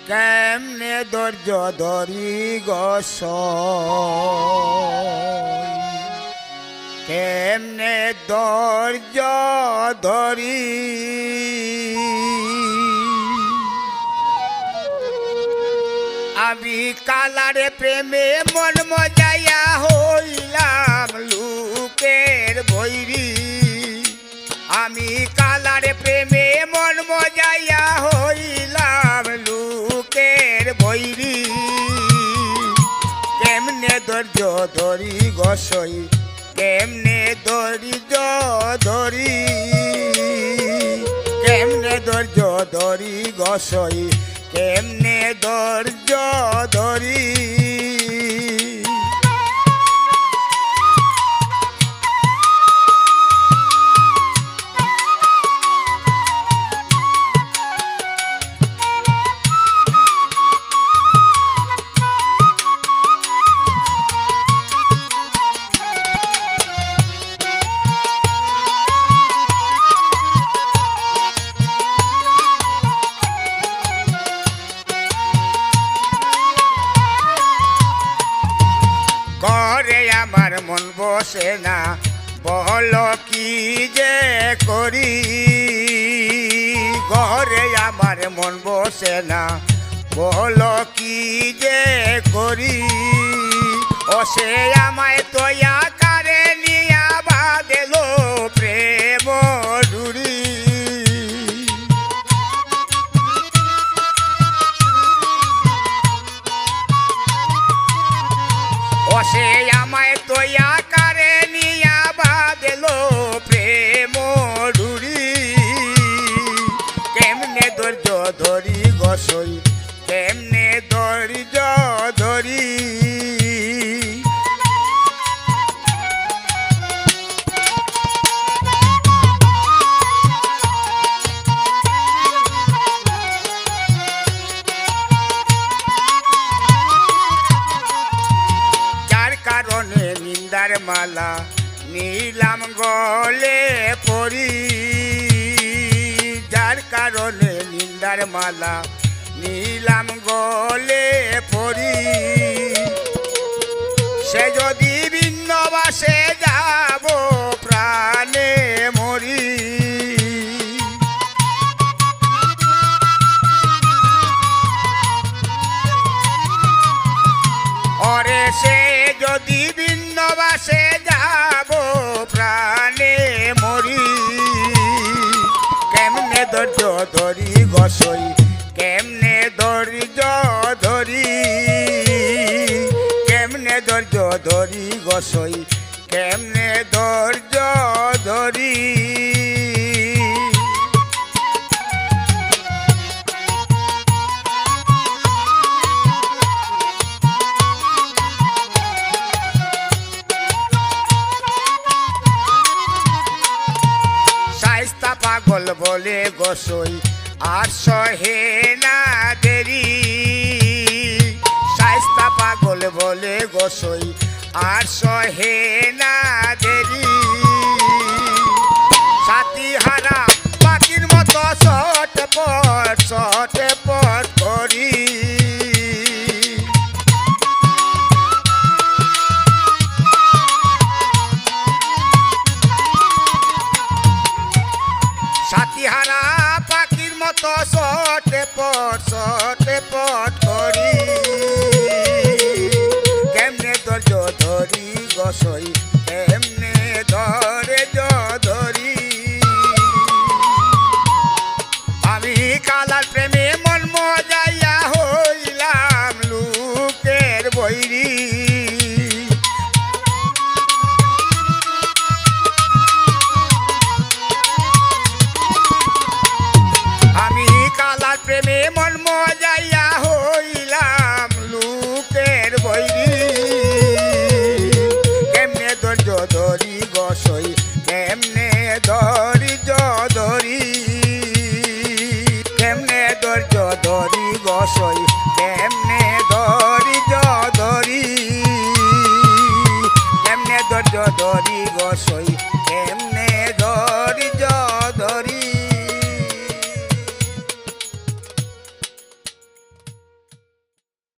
কেমনে ধৈর্য ধরি গোসাই কেমনে ধৈর্য ধরি আমি কালারে প্রেমে মন মজাইয়া হইলাম লোকের বৈরী আমি কালারে প্রেমে মন মজাইয়া হইলাম লোকের বৈরী কেমনে ধৈর্য ধরি গোসাই কেমনে ধৈর্য ধরি কেমনে ধৈর্য ধরি গোসাই কেমনে ধৈর্য ধরি ঘরে আমার মন বসে না বলো কি যে করি ঘরে আমার মন বসে না বলো কি যে করি ও সে আমায় তোয়া কারে নিয়া বাঁধলো প্রেম ডুরি সে আমায় তোয়া কারে নিয়া বাঁধলো প্রেম ডুরি কেমনে ধৈর্য ধরি গোসাই কেমনে ধৈর্য ধরি কারণে নিন্দার মালা নীলাম গলে পড়ি যার কারণে নিন্দার মালা নীলাম গলে পড়ি সে যদি ভিন্নবাসে যাব প্রাণে মরি ওরে সে যদি ভিন্নবাসে যাব প্রাণে মরি কেমনে ধৈর্য ধরি গোসাই কেমনে ধৈর্য ধরি কেমনে ধৈর্য ধরি গোসাই কেমনে ধৈর্য ধরি পাগল বলে গোসাই আর সহে না দেরি শায়েস্তা পাগল বলে গোসাই আর সহে না দেরি সাথী হারা পাখির মতো ছটপট করি সাথীহারা পাখির মতো ছটপট করি কেমনে ধৈর্য ধরি গোসাই কেমনে ধৈর্য ধরি আমি কালার প্রেমে মন মজাইয়া হইলাম লোকের বৈরী প্রেমে মন মজাইয়া হইলাম লোকের বৈরী কেমনে ধৈর্য ধরি গোসাই কেমনে ধৈর্য ধরি কেমনে ধৈর্য ধরি গোসাই কেমনে ধৈর্য ধরি কেমনে ধৈর্য ধরি গোসাই